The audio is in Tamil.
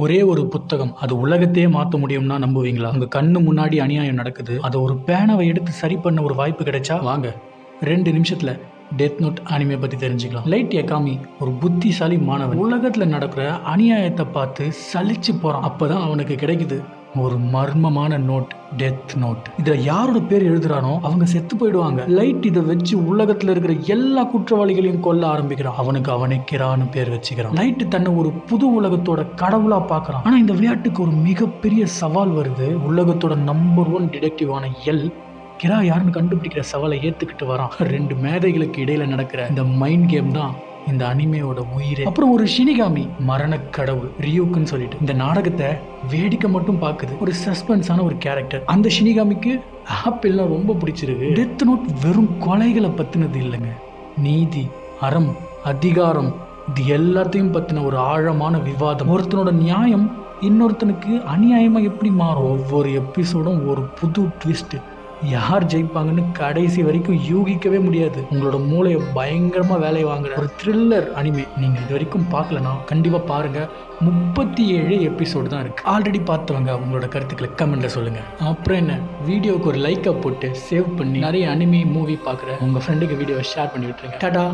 ஒரே ஒரு புத்தகம் அது உலகத்தையே மாற்ற முடியும்னா நம்புவீங்களா? உங்க கண்ணு முன்னாடி அநியாயம் நடக்குது, அதை ஒரு பேனாவை எடுத்து சரி பண்ண ஒரு வாய்ப்பு கிடைச்சா வாங்க 2 நிமிஷத்துல டெத் நோட் அனிமே பத்தி தெரிஞ்சுக்கலாம். லைட் யகாமி ஒரு புத்திசாலி மாணவன் உலகத்துல நடக்கிற அநியாயத்தை பார்த்து சலிச்சு போறான். அப்பதான் அவனுக்கு கிடைக்குது ஒரு மர்மமான நோட், டெத் நோட். இதுல யாரோட பேர் எழுதுறானோ அவங்க செத்து போயிடுவாங்க. லைட் இதை வச்சு உலகத்துல இருக்கிற எல்லா குற்றவாளிகளையும் கொல்ல ஆரம்பிக்கிறான். அவனுக்கு அவனை கிரான்னு பேர் வச்சுக்கிறான். லைட் தன்னை ஒரு புது உலகத்தோட கடவுளா பாக்குறான். ஆனா இந்த விளையாட்டுக்கு ஒரு மிகப்பெரிய சவால் வருது. உலகத்தோட நம்பர் 1 டிடெக்டிவான கிரா யாருன்னு கண்டுபிடிக்கிற சவாலை ஏத்துக்கிட்டு வரான். 2 மேதைகளுக்கு இடையில நடக்கிற இந்த மைண்ட் கேம் தான் இந்த அனிமையோட உயிரே. அப்புறம் ஒரு ஷினிகாமி மரண கடவுள் ரியூக்குன்னு சொல்லிட்டு இந்த நாடகத்தை வேடிக்கை மட்டும் பார்க்குது. ஒரு சஸ்பென்ஸான ஒரு கேரக்டர். அந்த ஷினிகாமிக்கு ஆப்பிள்லாம் ரொம்ப பிடிச்சிருக்கு. டெத் நோட் வெறும் கொலைகளை பத்தினது இல்லைங்க, நீதி, அறம், அதிகாரம், இது எல்லாத்தையும் பத்தின ஒரு ஆழமான விவாதம். ஒருத்தனோட நியாயம் இன்னொருத்தனுக்கு அநியாயமா எப்படி மாறும். ஒவ்வொரு எபிசோடும் ஒரு புது ட்விஸ்ட். யார் ஜெயிப்பாங்கன்னு கடைசி வரைக்கும் யூகிக்கவே முடியாது. உங்களோட மூளையை பயங்கரமா வேலையை வாங்குற ஒரு த்ரில்லர் அனிமே. நீங்க இது வரைக்கும் பார்க்கலனா கண்டிப்பா பாருங்க. 37 எபிசோடு தான் இருக்கு. ஆல்ரெடி பார்த்தவங்க உங்களோட கருத்துக்களை கமெண்ட்ல சொல்லுங்க. அப்புறம் என்ன, வீடியோக்கு ஒரு லைக்கை போட்டு சேவ் பண்ணி நிறைய அனிமே மூவி பார்க்குற உங்க ஃப்ரெண்டுக்கு வீடியோவை ஷேர் பண்ணி விட்டுருங்க. டாடா.